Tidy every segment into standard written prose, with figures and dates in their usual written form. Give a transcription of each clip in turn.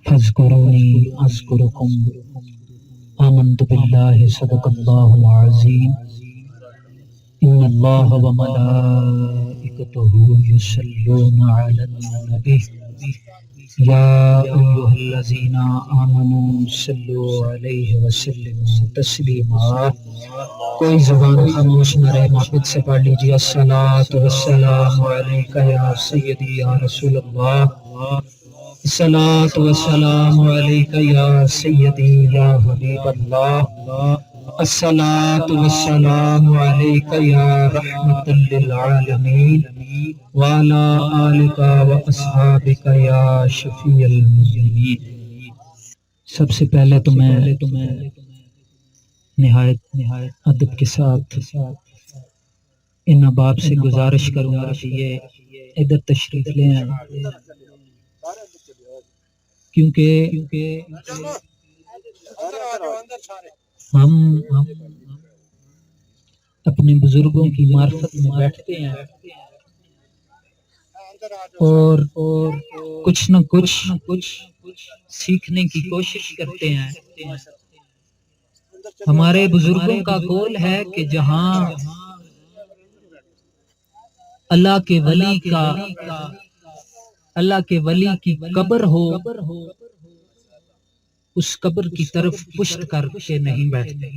فاذكروني أذكركم آمنت بالله صدق الله العظيم إن الله وملائكته يصلون على النبي يا أيها الذين آمنوا صلوا عليه وسلموا تسلیما۔ کوئی زبان خاموش نہ رہے، محبت سے پڑھ لیجیے۔ الصلاۃ والسلام علیک یا سیدی یا رسول اللہ، الصلاۃ والسلام علیک یا سیدی یا حبیب اللہ، الصلاۃ والسلام علیک یا رحمت للعالمین وعلی آلک واصحابک یا شفیع المذنبین۔ سب سے پہلے تو میں نہایت ادب کے ساتھ ان احباب سے گزارش کروں گا کہ یہ ادھر تشریف لے آئیں، کیونکہ ہم اپنے بزرگوں کی معرفت میں بیٹھتے ہیں اور کچھ نہ کچھ سیکھنے کی کوشش کرتے ہیں۔ ہمارے بزرگوں کا قول ہے کہ جہاں اللہ کے ولی کی قبر ہو، اس قبر کی طرف پشت کر کے نہیں بیٹھتے۔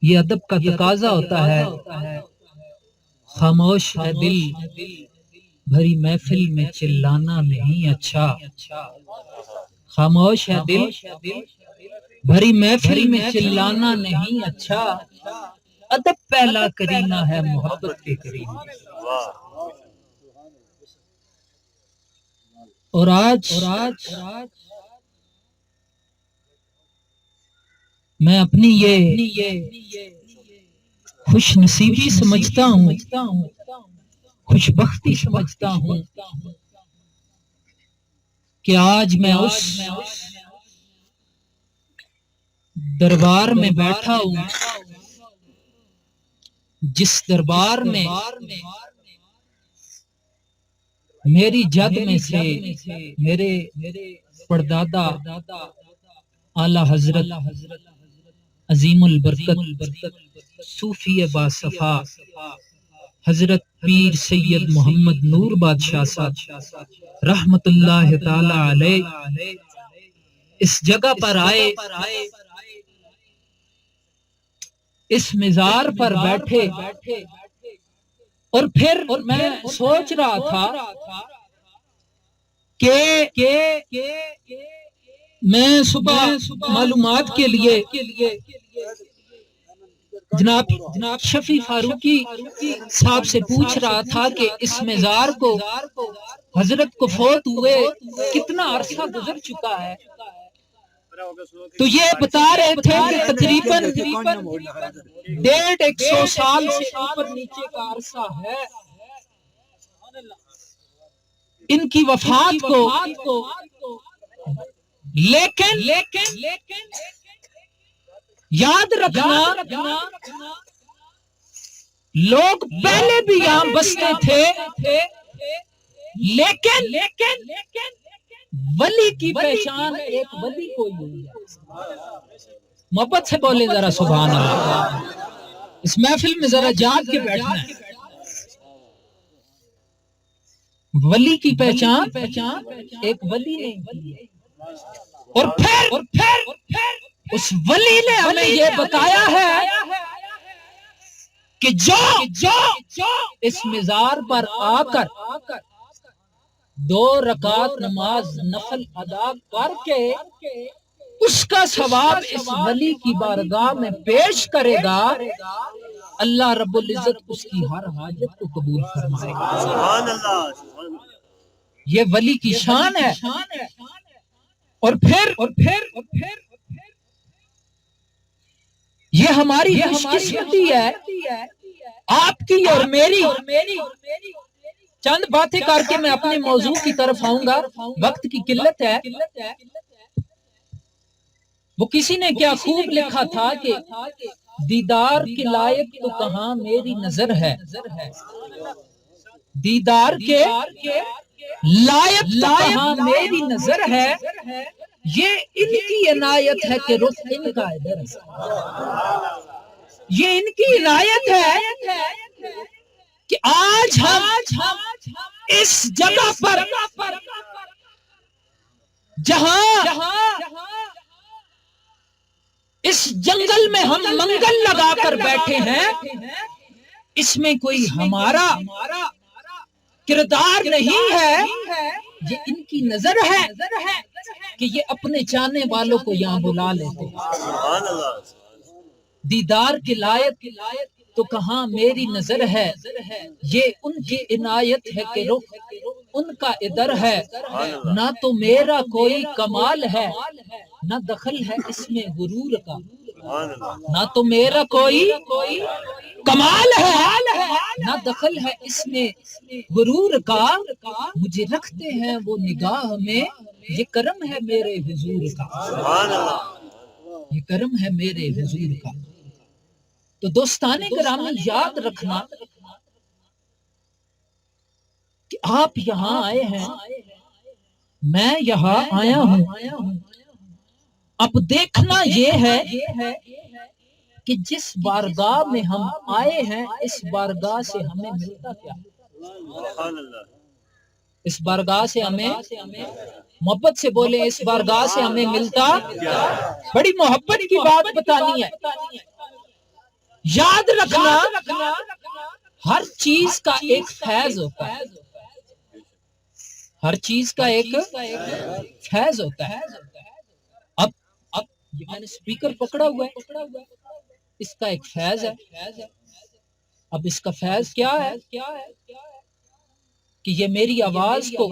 یہ ادب کا تقاضا ہوتا ہے۔ خاموش ہے دل بھری محفل میں چلانا نہیں اچھا، خاموش ہے دل بھری محفل میں چلانا نہیں اچھا، ادب پہلا کرینہ ہے محبت کے کریم۔ اور آج میں اپنی یہ خوش نصیبی سمجھتا ہوں، خوش بختی سمجھتا ہوں کہ آج میں اس دربار میں بیٹھا ہوں جس دربار میں میری جد میں سے میرے پردادا اعلی حضرت عظیم البرکت صوفی باصفا حضرت پیر سید محمد نور بادشاہ صاحب رحمت اللہ تعالی علیہ اس جگہ پر آئے، اس مزار پر بیٹھے، اور پھر میں سوچ رہا تھا کہ میں صبح معلومات کے لیے جناب شفیع فاروقی صاحب سے پوچھ رہا تھا کہ اس مزار کو حضرت کو فوت ہوئے کتنا عرصہ گزر چکا ہے، تو یہ بتا رہے تھے کہ تقریباً 150 سال سے اوپر نیچے کا عرصہ ہے ان کی وفات کو۔ لیکن یاد رکھنا لوگ پہلے بھی یہاں بستے تھے، لیکن ولی کی پہچان ایک ولی کو ہی ہوئی ہے۔ محبت سے بولے ذرا سبحان اللہ، اس محفل میں ذرا جاگ کے بیٹھنا ہے۔ ولی کی پہچان ایک ولی نے، اور پھر اس ولی نے ہمیں یہ بتایا ہے کہ جو اس مزار پر آ کر 2 رکعت نماز نفل ادا کر کے اس کا ثواب اس ولی کی بارگاہ میں پیش کرے گا، اللہ رب العزت اس کی ہر حاجت کو قبول فرمائے گا۔ سبحان اللہ، یہ ولی کی شان ہے۔ اور پھر یہ ہماری خوش قسمتی ہے، آپ کی اور میری۔ چند باتیں کر کے میں اپنے موضوع کی طرف آؤں گا، وقت کی قلت ہے۔ وہ کسی نے کیا خوب لکھا تھا کہ دیدار کے لائق تو کہاں میری نظر ہے، دیدار کے لائق تو کہاں میری نظر ہے، یہ ان کی عنایت ہے کہ رخ ان کا ادھر ہے، یہ ان کی عنایت ہے کہ آج ہم اس جگہ پر جہاں اس جنگل میں ہم منگل لگا کر بیٹھے ہیں، اس میں کوئی ہمارا کردار نہیں ہے، یہ ان کی نظر ہے کہ یہ اپنے چاہنے والوں کو یہاں بلا لیتے ہیں۔ دیدار کے لائق تو کہاں میری نظر ہے، یہ ان کی عنایت ہے کہ رخ ان کا ادھر ہے، نہ تو میرا کوئی کمال ہے، نہ دخل ہے اس میں غرور کا، نہ تو میرا کوئی کمال ہے، نہ دخل ہے اس میں غرور کا، مجھے رکھتے ہیں وہ نگاہ میں، یہ کرم ہے میرے حضور کا، یہ کرم ہے میرے حضور کا۔ تو دوستان گرامی یاد رکھنا کہ آپ یہاں آئے ہیں، میں یہاں آیا ہوں، اب دیکھنا یہ ہے کہ جس بارگاہ میں ہم آئے ہیں اس بارگاہ سے ہمیں ملتا کیا، اس بارگاہ سے ہمیں محبت سے بولے، اس بارگاہ سے ہمیں ملتا، بڑی محبت کی بات بتانی ہے۔ یاد رکھنا ہر چیز کا ایک فیض ہوتا ہے، ہر چیز کا ایک فیض ہوتا ہے۔ اب میں نے سپیکر پکڑا ہوا ہے، اس کا ایک فیض ہے۔ اب اس کا فیض کیا ہے کہ یہ میری آواز کو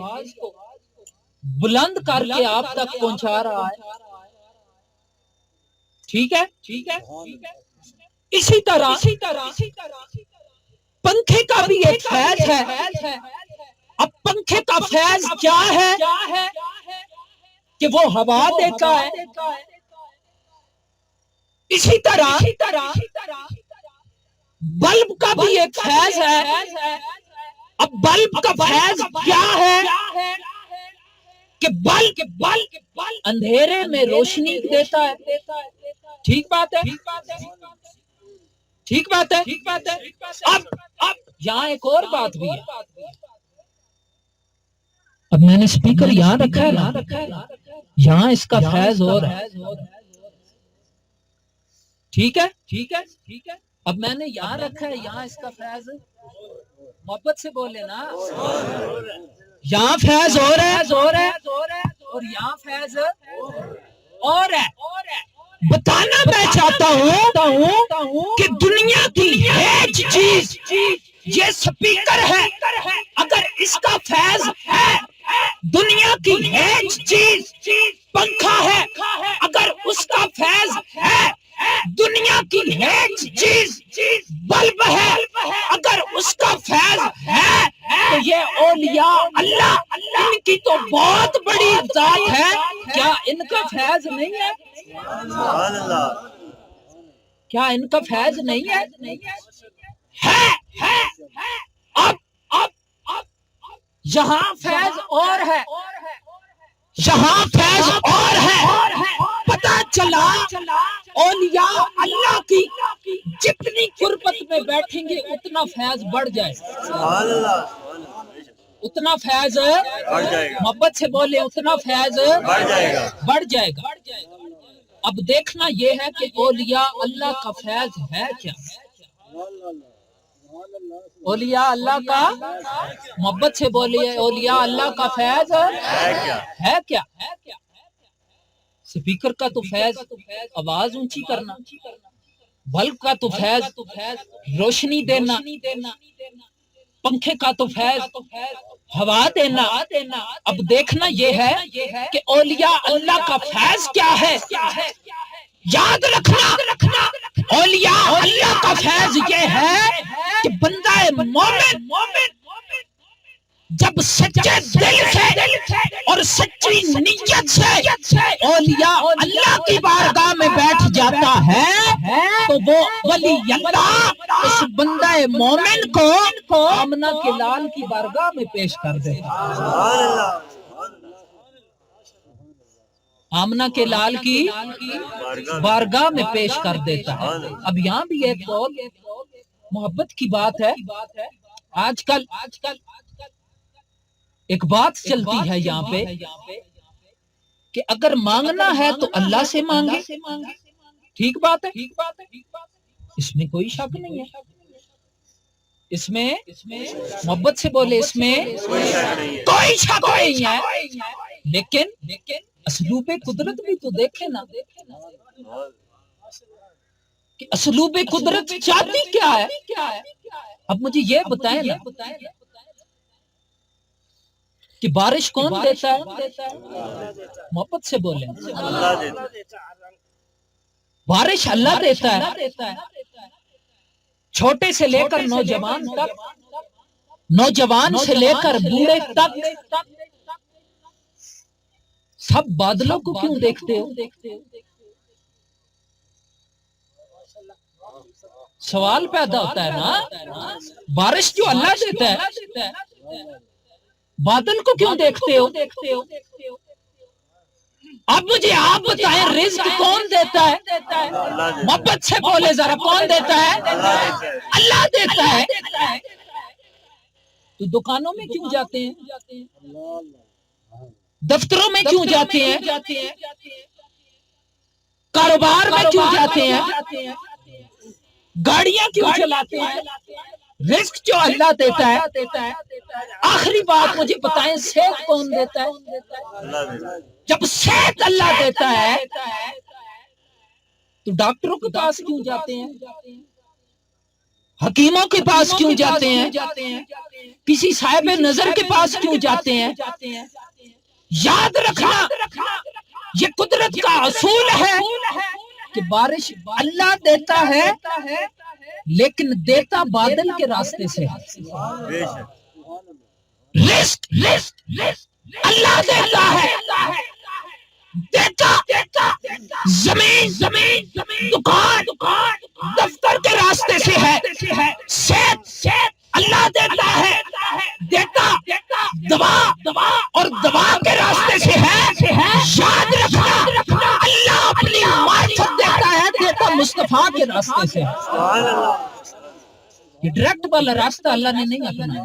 بلند کر کے آپ تک پہنچا رہا ہے، ٹھیک ہے؟ اسی طرح پنکھے کا بھی ایک فیض ہے۔ اب پنکھے کا فیض کیا ہے کہ وہ ہوا دیتا ہے، اسی طرح بلب کا بھی ایک فیض ہے۔ اب بلب کا فیض کیا ہے کہ بلب اندھیرے میں روشنی دیتا ہے، ٹھیک بات ہے، ٹھیک بات ہے۔ اب یہاں ایک اور بات بھی ہے، اب میں نے سپیکر یہاں رکھا ہے نا، یہاں اس کا فیض اور ہے، ٹھیک ہے۔ اب میں نے یہاں رکھا ہے، یہاں اس کا فیض، محبت سے بولے نا، یہاں فیض اور ہے اور یہاں فیض اور ہے۔ بتانا میں چاہتا ہوں کہ دنیا کی ہیچ چیز یہ سپیکر ہے، اگر اس کا فیض ہے، دنیا کی ہیچ چیز پنکھا ہے، اگر اس کا فیض ہے، دنیا کی ہیچ چیز بلب ہے، اگر اس کا فیض ہے، تو یہ اولیاء اللہ ان کی تو بہت بڑی ذات ہے، کیا ان کا فیض نہیں ہے؟ کیا ان کا فیض نہیں ہے؟ اب یہاں فیض اور ہے، یہاں فیض اور ہے۔ پتہ چلا اولیاء اللہ کی جتنی قربت میں بیٹھیں گے اتنا فیض بڑھ جائے، اتنا فیض محبت سے بولے، اتنا فیض بڑھ جائے گا۔ اب دیکھنا یہ ہے کہ اولیاء اللہ کا فیض ہے کیا، اولیاء اللہ کا، محبت سے بولیے، اولیاء اللہ کا فیض ہے کیا؟ سپیکر کا تو فیض آواز اونچی کرنا، بلب کا تو فیض روشنی دینا، پنکھے کا تو فیض ہوا دینا۔ اب دیکھنا یہ ہے کہ اولیاء اللہ کا فیض کیا ہے۔ یاد رکھنا اولیاء اللہ کا فیض یہ ہے کہ بندہ مومن جب سچے دل سے اور سچی نیت سے اولیاء اللہ کی بارگاہ میں بیٹھ جاتا ہے تو وہ ولی اللہ اس بندہ مومن کو آمنہ کے لال کی بارگاہ میں پیش کر دیتا ہے، آمنہ کے لال کی بارگاہ میں پیش کر دیتا ہے۔ اب یہاں بھی ایک بہت محبت کی بات ہے، آج کل ایک بات چلتی ہے یہاں پہ کہ اگر مانگنا ہے تو اللہ سے مانگے، ٹھیک بات ہے، اس میں کوئی شک نہیں ہے، اس میں محبت سے بولے اس میں کوئی شک نہیں ہے، لیکن اسلوب قدرت بھی تو دیکھیں نا کہ اسلوب قدرت چاہتی کیا ہے۔ اب مجھے یہ بتائیں نا کہ بارش کون دیتا ہے؟ محبت سے بولیں، بارش اللہ دیتا ہے، چھوٹے سے لے کر نوجوان تک، نوجوان سے لے کر بوڑھے تک سب بادلوں کو کیوں دیکھتے ہو؟ سوال پیدا ہوتا ہے نا، بارش جو اللہ دیتا ہے بادل کو کیوں دیکھتے ہو؟ اب مجھے آپ بتائیں رزق کون دیتا ہے؟ محبت سے بولے ذرا، کون دیتا ہے؟ اللہ دیتا ہے۔ تو دکانوں میں کیوں جاتے ہیں؟ دفتروں میں کیوں جاتے ہیں؟ کاروبار میں کیوں جاتے ہیں؟ گاڑیاں کیوں چلاتے ہیں؟ رزق جو اللہ دیتا ہے۔ آخری بات مجھے بتائیں صحت کون دیتا ہے؟ جب صحت اللہ دیتا ہے تو ڈاکٹروں کے پاس کیوں جاتے ہیں؟ حکیموں کے پاس کیوں جاتے ہیں؟ کسی صاحب نظر کے پاس کیوں جاتے ہیں؟ یاد رکھنا یہ قدرت کا اصول ہے کہ بارش اللہ دیتا ہے لیکن دیتا بادل کے راستے سے ہے۔ رزق اللہ دیتا ہے، دیتا زمین دکان دفتر کے راستے سے ہے، صحت اللہ دیتا ہے، دیتا دوا اور دوا کے راستے سے ہے۔ یاد رکھنا اللہ اپنی معرفت دیتا ہے، دیتا مصطفیٰ کے راستے سے ہے۔ یہ ڈائریکٹ والا راستہ اللہ نے نہیں اپنایا،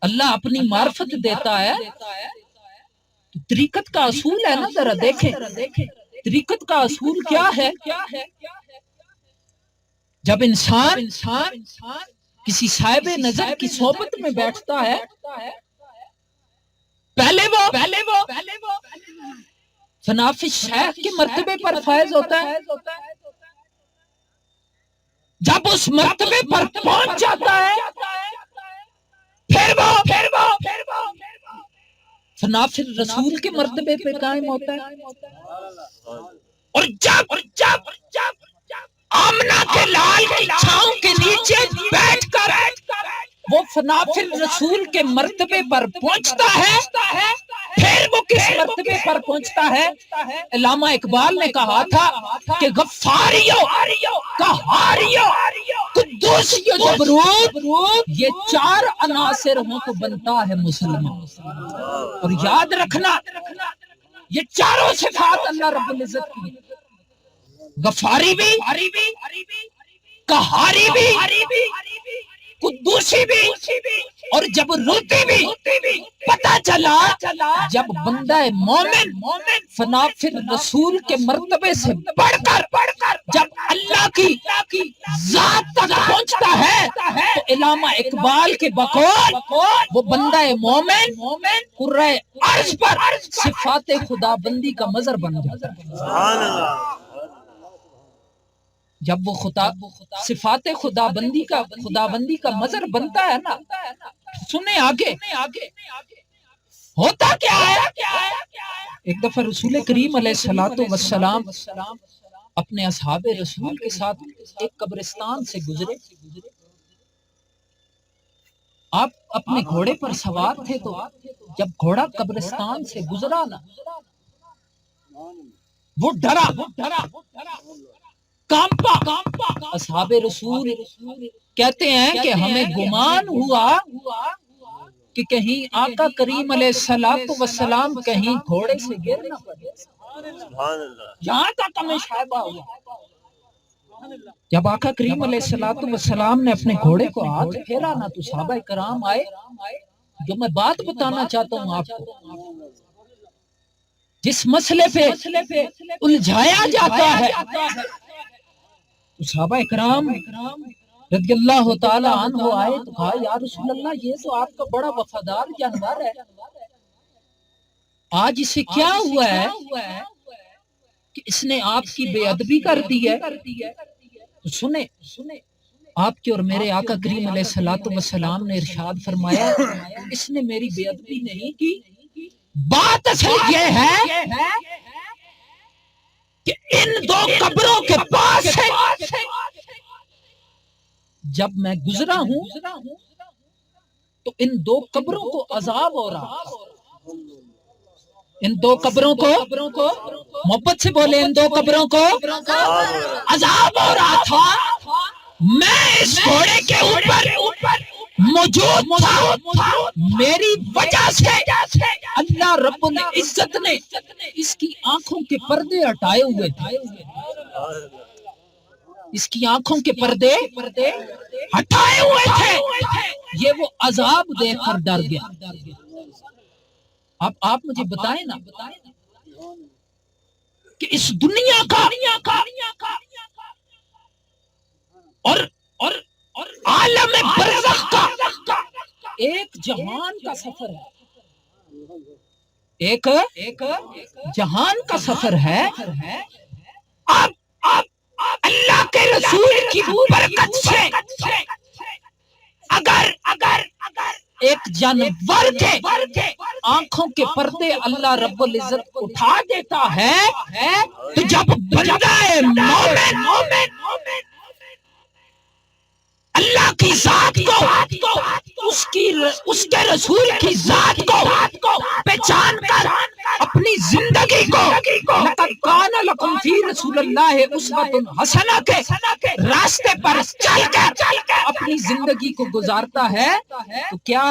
اللہ اپنی معرفت دیتا ہے۔ تو طریقت کا اصول ہے نا، ذرا دیکھیں طریقت کا اصول کیا ہے۔ جب انسان کسی صاحب نظر کی صحبت میں بیٹھتا ہے پہلے وہ فنافی شیخ کے مرتبے پر فائز ہوتا ہے، جب اس مرتبے پر پہنچ جاتا ہے پھر وہ فنافی رسول کے مرتبے پہ قائم ہوتا ہے، اور جب آمنہ کے لال کی چھاؤں کے نیچے بیٹھ کر وہ فنافی رسول کے مرتبے پر پہنچتا ہے، پھر وہ کس مرتبے پر پہنچتا ہے؟ علامہ اقبال نے کہا تھا کہ غفاریو قہاریو قدوسیو جبروت یہ چار عناصر ہوں تو بنتا ہے مسلمان۔ اور یاد رکھنا یہ چاروں صفات اللہ رب العزت کی، غفاری بھی، قہاری بھی، قدوسی بھی اور جبروتی بھی۔ پتہ چلا جب بندہ مومن فنافی رسول کے مرتبے سے بڑھ کر جب اللہ کی ذات تک پہنچتا ہے تو علامہ اقبال کے بقول وہ بندہ مومن قرۂ عرض پر صفات خدا بندی کا مظہر بن جاتا ہے۔ سبحان اللہ۔ جب وہ صفات خدا بندی کا مظہر بنتا ہے نا، سنیں آگے ہوتا کیا ہے۔ ایک دفعہ رسول کریم علیہ السلام اپنے اصحاب رسول کے ساتھ ایک قبرستان سے گزرے، آپ اپنے گھوڑے پر سوار تھے تو جب گھوڑا قبرستان سے گزرا نا وہ ڈرا کانپا. اصحاب رسول کہتے ہیں کہ ہمیں گمان ہوا کہ کہیں آقا کریم علیہ الصلوۃ والسلام کہیں گھوڑے سے گر نہ پڑے. یہاں تک ہمیں شائبہ ہوا. جب آقا کریم علیہ الصلوۃ والسلام نے اپنے گھوڑے کو ہاتھ پھیرا نا تو صحابہ کرام آئے. جو میں بات بتانا چاہتا ہوں آپ کو، جس مسئلے پہ الجھایا جاتا ہے تو صحابہ کرام رضی اللہ تعالی عنہ آئے تو کہا یا رسول اللہ یہ تو آپ کا بڑا وفادار جانور ہے، آج اسے کیا ہوا ہے کہ اس نے آپ کی بے ادبی کر دی ہے؟ تو سنیں آپ کے اور میرے آقا کریم علیہ الصلوۃ والسلام نے ارشاد فرمایا اس نے میری بے ادبی نہیں کی، بات اصل یہ ہے کہ ان دو قبروں کے پاس ہے. جب میں گزرا ہوں تو ان دو قبروں کو عذاب ہو رہا، ان دو قبروں کو محبت سے بولے ان دو قبروں کو عذاب ہو رہا تھا. میں اس گھوڑے کے اوپر موجود تھا، میری وجہ سے اللہ رب العزت نے اس کی آنکھوں کے پردے ہٹائے ہوئے تھے. اس کی آنکھوں کے پردے ہٹائے ہوئے تھے، یہ وہ عذاب دیکھ کر ڈر گیا. اب آپ مجھے بتائیں نا کہ اس دنیا کا اور عالم برزخ کا ایک جہان کا سفر ہے، ایک جہان کا سفر ہے. اب اللہ کے رسول کی برکت سے اگر ایک جانور کے آنکھوں کے پردے اللہ رب العزت اٹھا دیتا ہے تو جب بندہ مومن اللہ کی ذات کو اس کے رسول کی ذات کو پہچان کر اپنی زندگی کو لقد کان لکم فی رسول اللہ اسوۃ حسنہ کے راستے پر چل کر اپنی زندگی کو گزارتا ہے تو کیا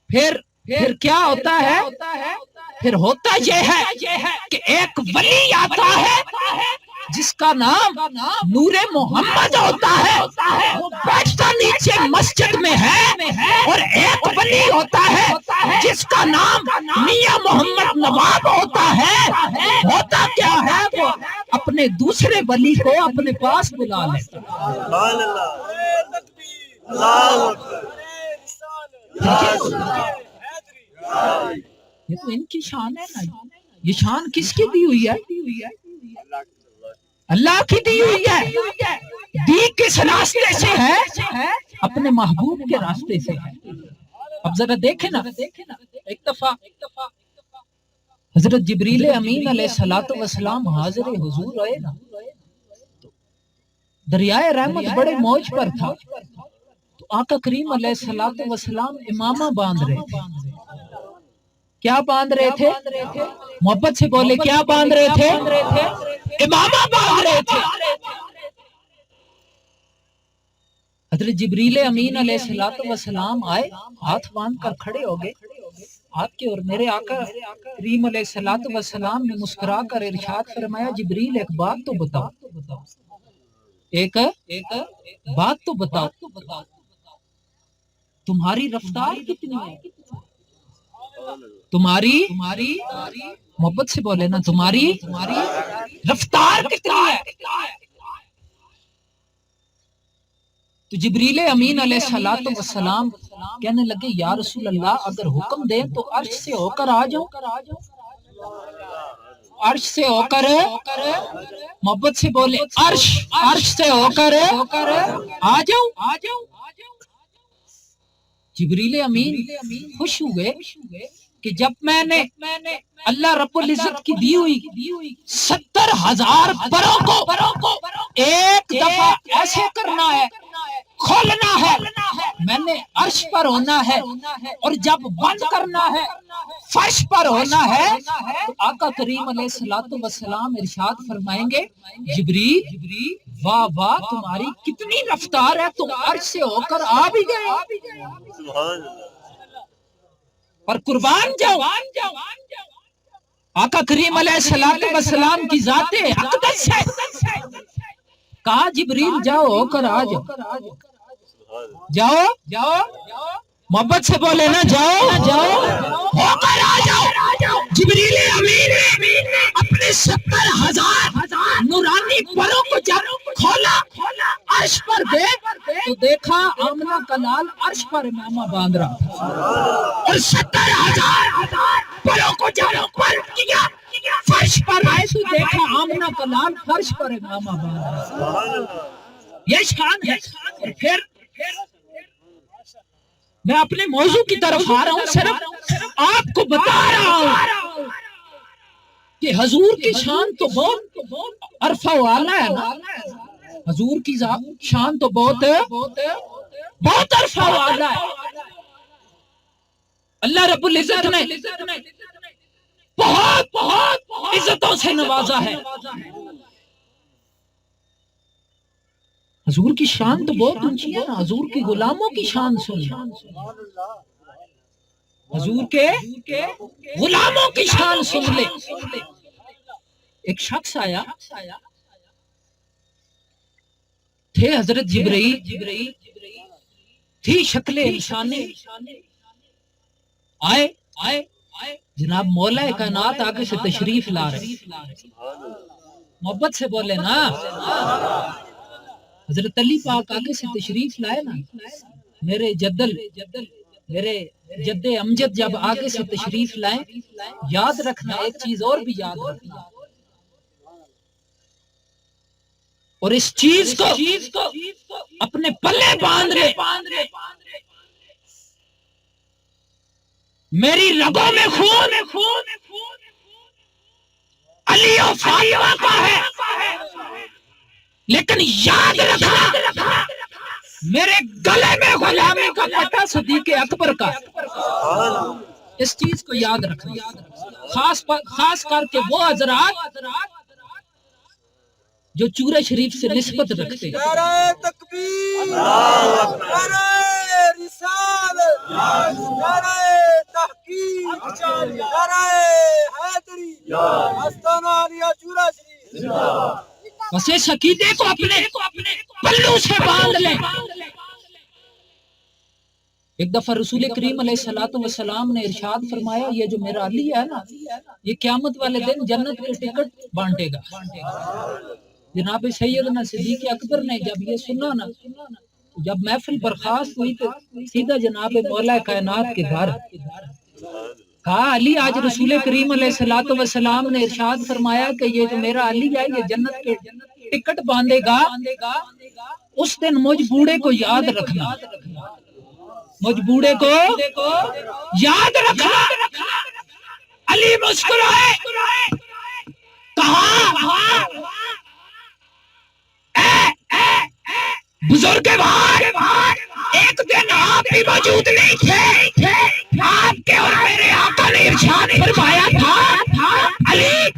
پھر کیا ہوتا ہے؟ پھر ہوتا یہ ہے کہ ایک ولی آتا ہے جس کا نام نور محمد ہوتا ہے، وہ بیٹھتا نیچے مسجد میں ہے، اور ایک ولی ہوتا ہے جس کا نام میاں محمد نواب ہوتا ہے. ہوتا کیا ہے؟ وہ اپنے دوسرے ولی کو اپنے پاس بلا لیتا یہ تو ان کی شان ہے نا. یہ شان کس کی دی ہوئی ہے؟ اللہ کی دی ہوئی ہے. دی کس راستے سے ہے؟ اپنے محبوب کے راستے سے ہے. اب ذرا دیکھیں نا، ایک دفعہ حضرت جبریل امین علیہ الصلوۃ والسلام حاضر حضور ہوئے نا، دریائے رحمت بڑے موج پر تھا تو آقا کریم علیہ الصلوۃ والسلام امامہ باندھ رہے تھے. کیا باندھ رہے تھے؟ محبت سے بولے کیا باندھ رہے تھے؟ امامہ باندھ رہے تھے. حضرت جبریل امین علیہ الصلوۃ والسلام آئے، ہاتھ باندھ کر کھڑے ہو گئے. آپ کے اور میرے آقا کریم علیہ الصلوۃ والسلام نے مسکرا کر ارشاد فرمایا جبریل ایک بات تو بتاؤ، ایک بات تو بتاؤ، تمہاری رفتار کتنی ہے؟ تمہاری محبت سے بولے نا، تمہاری رفتار کتنی ہے؟ تو جبریل امین علیہ الصلوۃ والسلام کہنے لگے یا رسول اللہ اگر حکم دیں تو عرش سے ہو کر آ جاؤں. عرش سے ہو کر، محبت سے بولے عرش سے ہو کر آ جاؤں. جبریل امین خوش ہوئے کہ جب میں نے اللہ رب العزت کی دی ہوئی 70,000 پروں کو ایک دفعہ ایسے کرنا ہے کھولنا ہے میں نے عرش پر ہونا ہے، اور جب بند کرنا ہے فرش پر ہونا ہے۔ تو آقا کریم علیہ الصلوۃ والسلام ارشاد فرمائیں گے جبریل واہ واہ تمہاری کتنی رفتار ہے، تم عرش سے ہو کر آ بھی گئے، اور قربان جاؤ آقا کریم علیہ الصلوۃ والسلام کی ذات اقدس ہے۔ کہا جبریل جاؤ ہو کر آ جاؤ، جاؤ محبت سے بولے نا، جاؤ ہو کر آ جاؤ۔ جبریل امین نے اپنے 70,000 نورانی پروں کو جب کھولا، عرش پر گئے تو دیکھا آمنہ کا لال عرش پر امامہ باندھ رہا تھا، اور 70,000 پروں کو جب بند کیا فرش پر آئے تو دیکھا آمنہ کا لال فرش پر امامہ باندھ رہا۔ یہ شان ہے۔ اور پھر میں اپنے موضوع کی طرف آ رہا ہوں، صرف آپ کو بتا رہا ہوں کہ حضور کی شان تو بہت عرفہ والا ہے نا، حضور کی شان تو بہت عرفہ والا ہے۔ اللہ رب العزت نے بہت عزتوں سے نوازا ہے۔ حضور کی شان تو بہت اونچی ہے نا، حضور کی غلاموں کی شان سن، حضور کے غلاموں کی شان سن لے۔ ایک شخص آیا، تھے حضرت جبرائیل، تھی شکل انسانی، آئے جناب مولا کائنات آگے سے تشریف لا رہے، محبت سے بولے نا، حضرت علی پاک آگے سے تشریف لائے نا، میرے جد امجد جب آگے سے تشریف لائیں، یاد رکھنا ایک چیز اور بھی یاد رکھنا، اور اس چیز کو اپنے پلے باندھ لے، میری رگوں میں خون علی و فاطمہ کا ہے، لیکن یاد رکھنا میرے گلے میں غلامی کا پٹا صدیق اکبر کا، اس چیز کو یاد رکھنا، خاص کر کے وہ حضرات جو چورہ شریف سے نسبت رکھتے ہیں۔ نعرہ تکبیر، نعرہ رسالت، نعرہ تحقیق، نعرہ حیدری، آستانہ علیہ چورہ شریف۔ بس اس عقیدے کو اپنے پلوں سے باندھ لیں۔ ایک دفعہ رسول کریم علیہ الصلوۃ والسلام نے ارشاد فرمایا، یہ جو میرا علی ہے نا، یہ قیامت والے دن جنت کے ٹکٹ بانٹے گا۔ جناب سیدنا صدیق اکبر نے جب یہ سنا نا، جب محفل برخاست ہوئی تو سیدھا جناب مولا کائنات کے گھر کہا، علی آج رسول کریم علیہ الصلوۃ والسلام نے ارشاد فرمایا کہ یہ جو میرا علی ہے یہ جنت کے ٹکٹ باندھے گا، اس دن مجھ بوڑھے کو یاد رکھنا، مجھ بوڑھے کو یاد رکھنا۔ علی مسکرائے، کہا بزرگ بھائی، ایک دن آپ بھی موجود نہیں تھے، آپ کے اور میرے آقا نے ارشاد فرمایا تھا،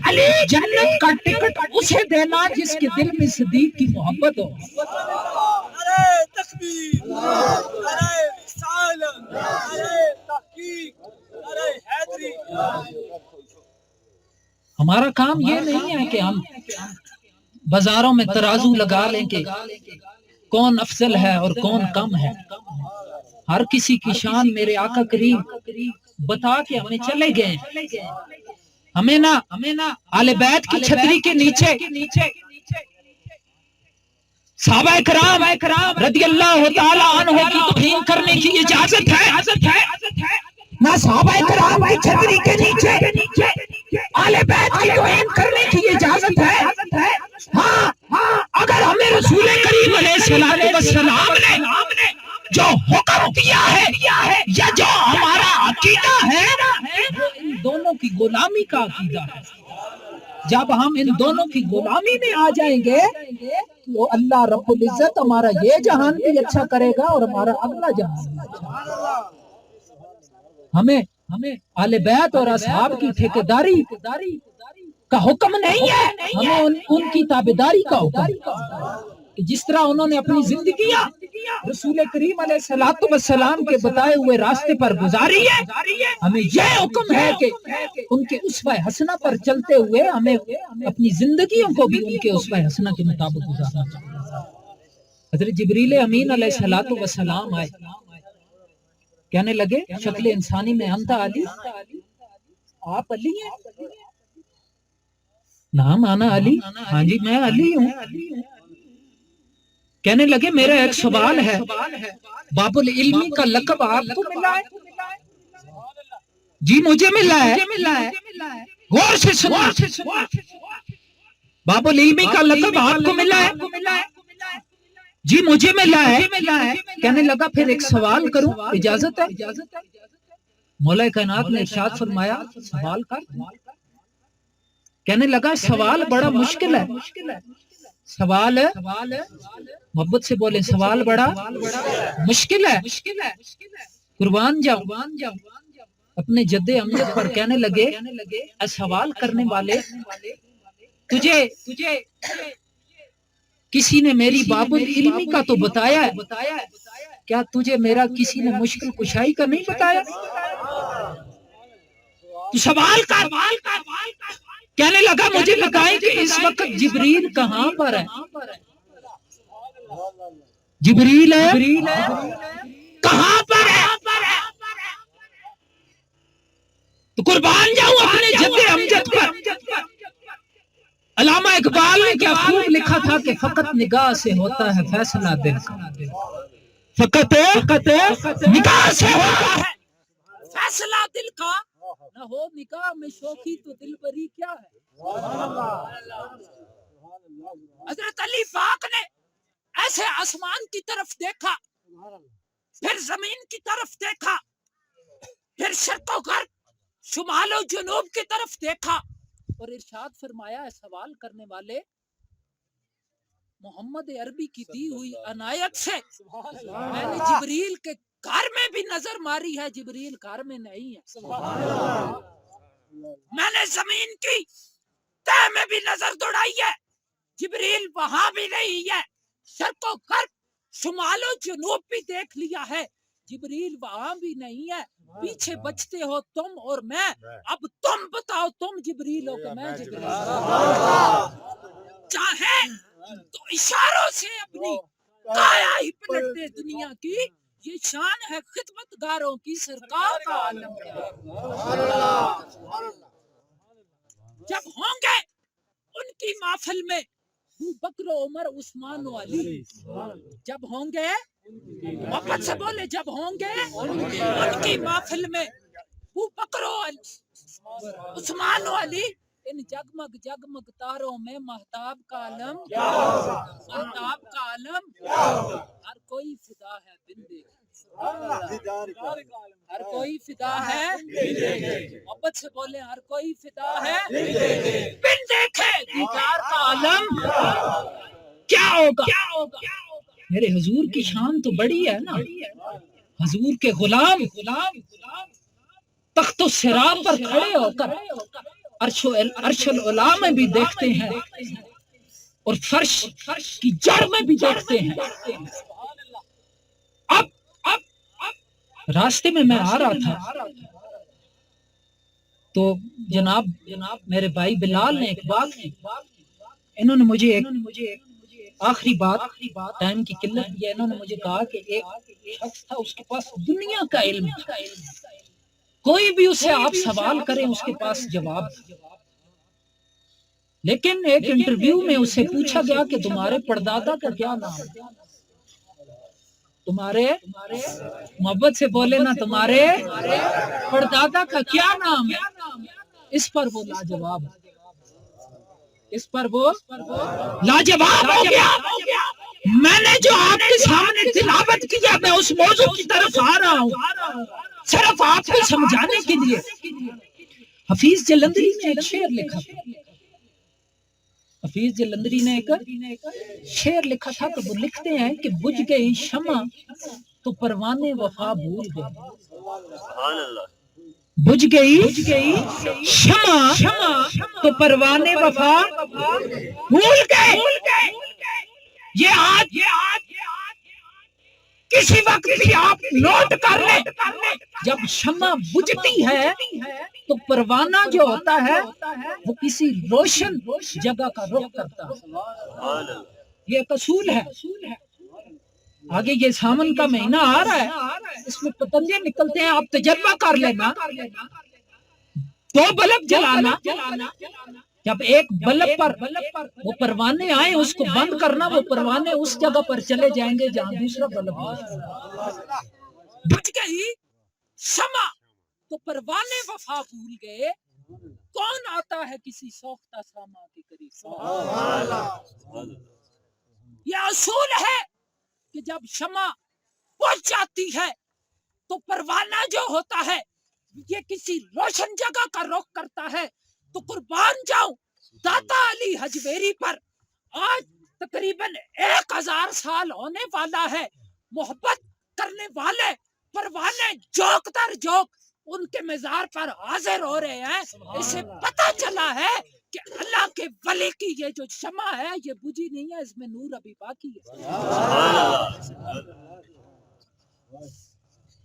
علی جنت کا ٹکٹ اسے دینا جس کے دل میں صدیق کی محبت ہو۔ نعرہ تکبیر، نعرہ رسالت، نعرہ تحقیق، نعرہ حیدری۔ ہمارا کام یہ نہیں ہے کہ ہم بازاروں میں ترازو لگا لیں کہ کون افضل ہے اور کون کم ہے۔ ہر کسی کی شان میرے آقا کریم بتا کے ہمیں چلے گئے۔ ہمیں نا اہل بیت کی چھتری کے نیچے صحابہ کرام رضی اللہ تعالی عنہ کی توہین کرنے کی اجازت ہے؟ نہ صحابہ کرام کی چھتری کے نیچے اہل بیت کی توہین کرنے کی اجازت ہے؟ ہاں، اگر ہمیں رسول کریم علیہ السلام نے جو حکم دیا ہے یا جو ہمارا عقیدہ ہے وہ ان دونوں کی غلامی کا عقیدہ ہے۔ جب ہم ان دونوں کی غلامی میں آ جائیں گے تو اللہ رب العزت ہمارا یہ جہان بھی اچھا کرے گا اور ہمارا اگلا جہان بھی اچھا۔ ہمیں اہل بیت اور اصحاب کی ٹھیکیداری کا حکم نہیں ہے، ہمیں ان کی تابعداری کا حکم، کہ جس طرح انہوں نے اپنی زندگیاں رسول کریم علیہ الصلوۃ والسلام کے بتائے ہوئے راستے پر گزاری ہے، ہمیں یہ حکم ہے کہ ان کے اسوہ حسنہ پر چلتے ہوئے ہمیں اپنی زندگیوں کو بھی ان کے اسوہ حسنہ کے مطابق گزارنا چاہیے۔ حضرت جبریل امین علیہ الصلوۃ والسلام آئے، کہنے لگے شکل انسانی میں انت علی، آپ علی ہیں؟ نام آنا علی، ہاں جی میں علی ہوں۔ کہنے لگے میرا ایک سوال ہے، باب العلمی کا لقب آپ کو ملا ہے؟ جی مجھے ملا ہے، غور سے سنو، باب العلمی کا لقب آپ کو ملا ہے؟ جی مجھے ملا ہے۔ کہنے لگا پھر ایک سوال کروں، اجازت ہے؟ مولا کائنات نے ارشاد فرمایا سوال کر۔ کہنے لگا سوال بڑا مشکل ہے، سوال محبت سے بولے سوال بڑا مشکل ہے، قربان جاؤ اپنے جد امجد پر۔ کہنے لگے اے سوال کرنے والے، تجھے کسی نے میری باب العلمی کا تو بتایا ہے، کیا تجھے میرا کسی نے مشکل کشائی کا نہیں بتایا؟ تو سوال کر۔ کہنے لگا مجھے بتائیں کہ اس وقت جبریل کہاں پر ہے؟ جبریل کہاں پر ہے؟ تو قربان جاؤں اپنے جد امجد پر۔ علامہ اقبال نے کیا خوب لکھا تھا کہ فقط نگاہ سے ہوتا ہے فیصلہ دل کا، فقط نگاہ سے ہوتا ہے فیصلہ دل کا، نہ ہو نگاہ میں شوخی تو دل بری کیا ہے۔ حضرت علی پاک نے ایسے آسمان کی طرف دیکھا، پھر زمین کی طرف دیکھا، پھر شرق و غرب شمال و جنوب کی طرف دیکھا، اور ارشاد فرمایا ہے سوال کرنے والے، محمد عربی کی دی ہوئی عنایت سے میں نے جبریل کے گھر میں بھی نظر ماری ہے، جبریل گھر میں نہیں ہے۔ میں نے زمین کی تہ میں بھی نظر دوڑائی ہے، جبریل وہاں بھی نہیں ہے۔ شرق و غرب شمال و جنوب بھی دیکھ لیا ہے، جبریل وہاں بھی نہیں ہے۔ پیچھے بچتے ہو تم اور میں، اب تم بتاؤ تم جبریل ہو کہ میں جبریل؟ چاہے تو اشاروں سے اپنی کایا ہی پلٹ دے دنیا کی، یہ شان ہے خدمت گاروں کی، سرکار کا عالم کیا ہے۔ جب ہوں گے ان کی محفل میں بکر و عمر عثمان و علی، جب ہوں گے محبت سے بولے جب ہوں گے ان کی محفل میں بکر و عثمان و علی، ان جگمگ جگمگ تاروں میں مہتاب کا علم، مہتاب کا علم، ہر کوئی فدا ہے بن دیکھے، ہر کوئی فدا ہے محبت سے بولے ہر کوئی فدا ہے بن دیکھے، دیدار کا علم کیا ہوگا۔ میرے حضور کی شان تو بڑی ہے نا، حضور کے غلام تخت و صراط پر کھڑے ہو کر عرش العلا میں بھی دیکھتے ہیں اور فرش کی جڑ میں بھی دیکھتے ہیں۔ اب راستے میں آ رہا تھا تو جناب میرے بھائی بلال نے ایک بات کی، انہوں نے مجھے ایک آخری بات، ٹائم کی قلت یہ، انہوں نے مجھے کہا کہ ایک شخص تھا اس کے پاس دنیا کا علم تھا، کوئی بھی اسے آپ سوال کریں اس کے پاس جواب، لیکن ایک انٹرویو میں اسے پوچھا گیا کہ تمہارے پردادا کا کیا نام ہے، تمہارے محبت سے بولے نا تمہارے پردادا کا کیا نام ہے، اس پر وہ لاجواب، اس پر وہ لاجواب ہو گیا۔ میں نے جو آپ کے سامنے تلاوت کیا میں اس موضوع کی طرف آ رہا ہوں صرف آپ کو سمجھانے کے لیے۔ حفیظ جلندری نے ایک شعر لکھا، حفیظ جلندری نے ایک شعر لکھا تھا، تو وہ لکھتے ہیں کہ بجھ گئی شمع تو پروانے وفا بھول گئے، بجھ گئی شمع تو پروانے وفا بھول گئے۔ یہ آج کسی وقت بھی آپ نوٹ کر لیں، جب شمع بجھتی ہے تو پروانہ جو ہوتا ہے وہ کسی روشن جگہ کا رخ کرتا ہے، یہ ایک اصول ہے۔ آگے یہ سامن کا مہینہ آ رہا ہے، اس میں پتنگے نکلتے ہیں، آپ تجربہ کر لینا، 2 بلب جلانا، جب ایک بلب پر وہ پروانے آئے اس کو بند کرنا، وہ پروانے اس جگہ پر چلے جائیں گے جہاں دوسرا بلب بچ گئی شمع تو پروانے وفا بھول گئے، کون آتا ہے کسی سوختہ ساما کے قریب۔ یہ اصول ہے کہ جب شمع بجھ جاتی ہے تو پروانہ جو ہوتا ہے یہ کسی روشن جگہ کا رخ کرتا ہے۔ تو قربان جاؤں داتا علی حجویری پر آج تقریباً 1000 سال ہونے والا ہے، محبت کرنے والے پروانے جوک در جوک ان کے مزار پر حاضر ہو رہے ہیں۔ اسے پتہ چلا ہے کہ اللہ کے ولی کی یہ جو شمع ہے یہ بجھی نہیں ہے، اس میں نور ابھی باقی ہے۔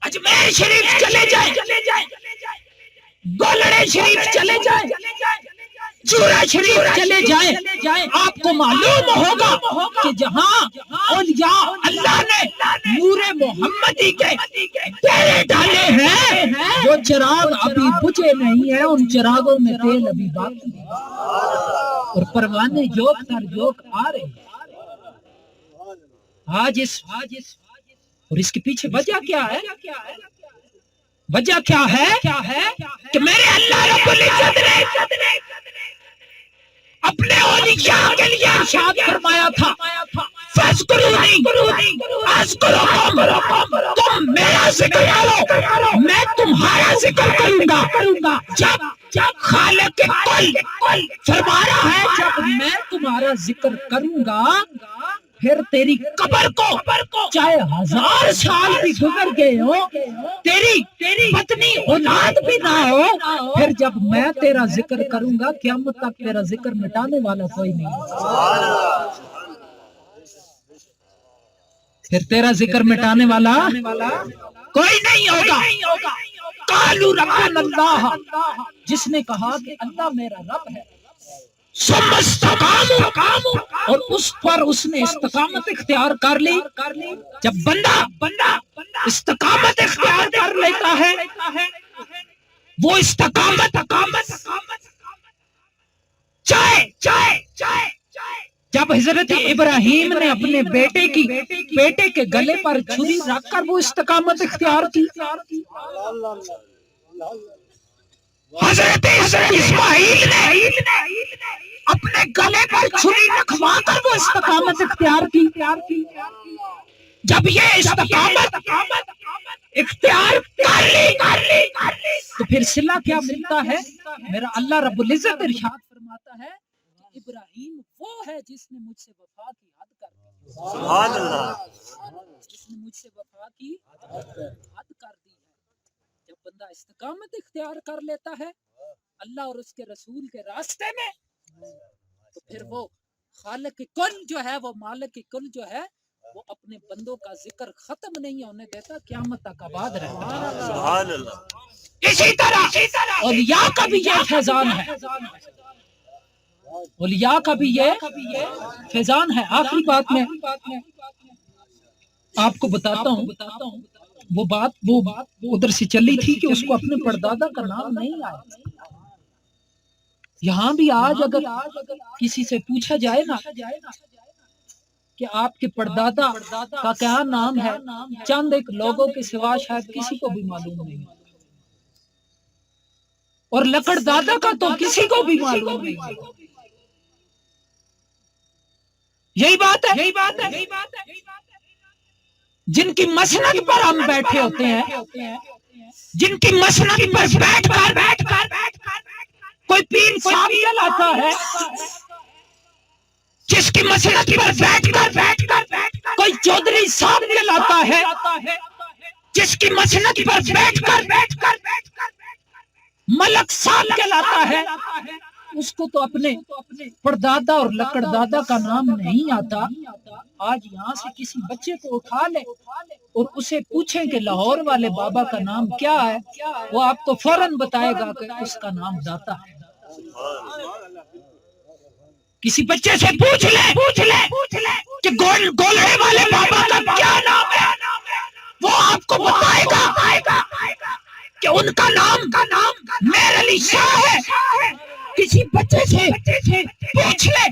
اجمیر شریف چلے جائیں، گولڑے شریف چلے جائیں، چورا شریف چلے جائیں، آپ کو معلوم ہوگا کہ جہاں اولیاء اللہ نے نور محمدی کے تیرے ڈالے ہیں، جو چراغ ابھی بجھے نہیں ہیں ان چراغوں میں تیل ابھی باقی ہے، اور پروانے جوک تر جوک آ رہے ہیں۔ آج اور اس کے پیچھے وجہ کیا ہے؟ وجہ کیا ہے کہ میرے اللہ رب العزت نے اپنے اولیاء کے لیے ارشاد فرمایا تھا، فَاذْكُرُونِي أَذْكُرْكُمْ، تم میرا ذکر کرو میں تمہارا ذکر کروں گا۔ جب خالق کل فرما رہا ہے جب میں تمہارا ذکر کروں گا، پھر تیری قبر کو چاہے 1000 سال بھی گزر گئے ہو، تیری پتنی اولاد بھی نہ ہو، پھر جب میں تیرا ذکر کروں گا قیامت تک تیرا ذکر مٹانے والا کوئی نہیں، پھر تیرا ذکر مٹانے والا کوئی نہیں ہوگا۔ قالوا ربنا اللہ، جس نے کہا کہ اللہ میرا رب ہے، ثم استقاموا، اور اس پر اس نے استقامت اختیار کر لی۔ جب بندہ استقامت اختیار کر لیتا ہے، وہ استقامت چاہے جب حضرت ابراہیم نے اپنے بیٹے کے گلے پر چھری رکھ کر وہ استقامت اختیار کی، حضرت اسماعیل نے اپنے گلے پر چھری رکھوا کر وہ استقامت اختیار کی۔ جب یہ استقامت اختیار کر لی تو پھر صلہ کیا ملتا ہے؟ میرا اللہ رب العزت ارشاد فرماتا ہے کہ ابراہیم وہ ہے جس نے مجھ سے وفا کی حد کر دی، سبحان اللہ، جس نے مجھ سے وفا کی حد کر دی ہے۔ جب بندہ استقامت اختیار کر لیتا ہے اللہ اور اس کے رسول کے راستے میں، تو پھر وہ خالق کل جو ہے، وہ مالک کل جو ہے، وہ اپنے بندوں کا ذکر ختم نہیں ہونے دیتا، قیامت تک آباد رہتا ہے۔ سبحان اللہ۔ اسی طرح اولیاء کا بھی یہ فیضان ہے، اولیاء کا بھی یہ فیضان ہے۔ آخری بات میں آپ کو بتاتا ہوں، وہ بات ادھر سے چلی تھی کہ اس کو اپنے پردادا کا نام نہیں آیا۔ یہاں بھی آج اگر کسی سے پوچھا جائے نا کہ آپ کے پردادا کا کیا نام ہے، چند ایک لوگوں کے سوا شاید کسی کو بھی معلوم نہیں، اور لکڑ دادا کا تو کسی کو بھی معلوم نہیں۔ یہی بات ہے جن کی مسند پر ہم بیٹھے ہوتے ہیں، جن کی مسند پر بیٹھ کر کوئی پیر صاحب چلاتا ہے، جس کی مسلط پر بیٹھ کر کوئی چودھری صاحب کہلاتا ہے، جس کی مسلط پر بیٹھ کر ملک صاحب کہلاتا ہے، اس کو تو اپنے پردادا اور لکڑ دادا کا نام نہیں آتا۔ آج یہاں سے کسی بچے کو اٹھا لے اور اسے پوچھیں کہ لاہور والے بابا کا نام کیا ہے، وہ آپ کو فوراً بتائے گا کہ اس کا نام داتا ہے۔ کسی بچے سے پوچھ لے کہ گولڑے والے بابا کا کیا نام ہے، وہ آپ کو بتائے گا کہ ان کا نام میر علی شاہ ہے۔ کسی بچے سے پوچھ لے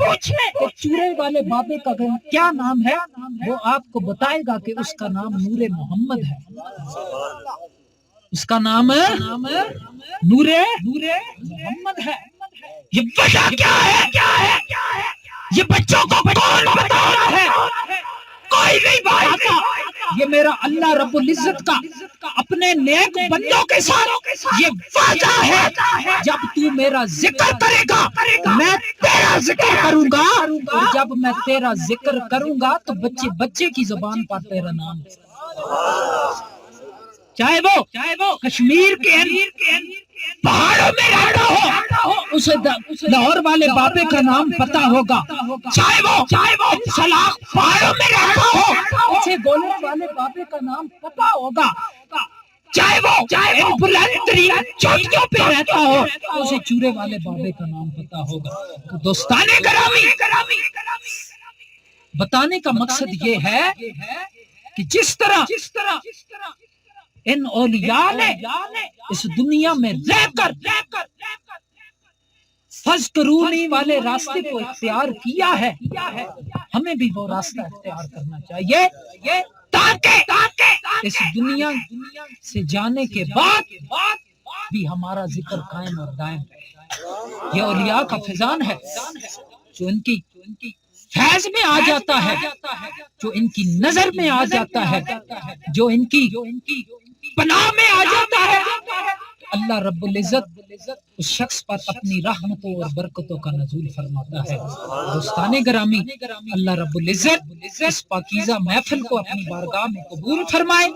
کہ چورے والے بابے کا کیا نام ہے، وہ آپ کو بتائے گا کہ اس کا نام نور محمد ہے، اس کا نام نور محمد ہے۔ یہ وجہ کیا ہے؟ یہ بچوں کو کون بتا رہا ہے؟ کوئی نہیں بتاتا۔ یہ میرا اللہ رب العزت کا اپنے نیک بندوں کے ساتھ یہ وعدہ ہے، جب تو میرا ذکر کرے گا میں تیرا ذکر کروں گا، اور جب میں تیرا ذکر کروں گا تو بچے کی زبان پر تیرا نام، چاہے وہ کشمیر کے پہاڑوں میں رہتا ہو، اسے لاہور والے بابے کا نام پتا ہوگا، چاہے وہ سلاخ پہاڑوں میں رہتا ہو، اسے گولڑے والے بابے کا نام پتا ہوگا، چاہے وہ بلند ترین چوٹیوں پہ رہتا ہو، اسے چورے والے بابے کا نام پتا ہوگا۔ دوستان گرامی، بتانے کا مقصد یہ ہے کہ جس طرح ان اولیاء نے اس دنیا میں رہ کر فذکرونی والے راستے کو اختیار کیا ہے، ہمیں بھی وہ راستہ اختیار کرنا چاہیے، تاکہ اس دنیا سے جانے کے بعد بھی ہمارا ذکر قائم اور دائم رہے۔ یہ اولیاء کا فیضان ہے جو ان کی فیض میں آ جاتا ہے، جو ان کی نظر میں آ جاتا ہے، جو ان کی پناہ میں آ جاتا ہے، اللہ رب العزت اس شخص پر اپنی رحمتوں اور برکتوں کا نزول فرماتا ہے۔ دوستان گرامی، اللہ رب العزت اس پاکیزہ محفل کو اپنی بارگاہ میں قبول فرمائے،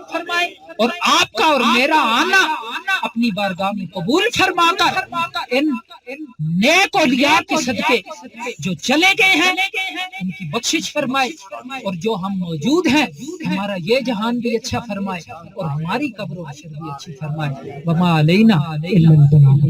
اور آپ کا اور میرا آنا اپنی بارگاہ میں قبول فرما کر ان نیک اولیاء کے صدقے جو چلے گئے ہیں ان کی بخشش فرمائے، اور جو ہم موجود ہیں ہمارا یہ جہان بھی اچھا فرمائے اور ہماری قبر و حشر بھی اچھی فرمائے۔ وما علینا الا البلاغ۔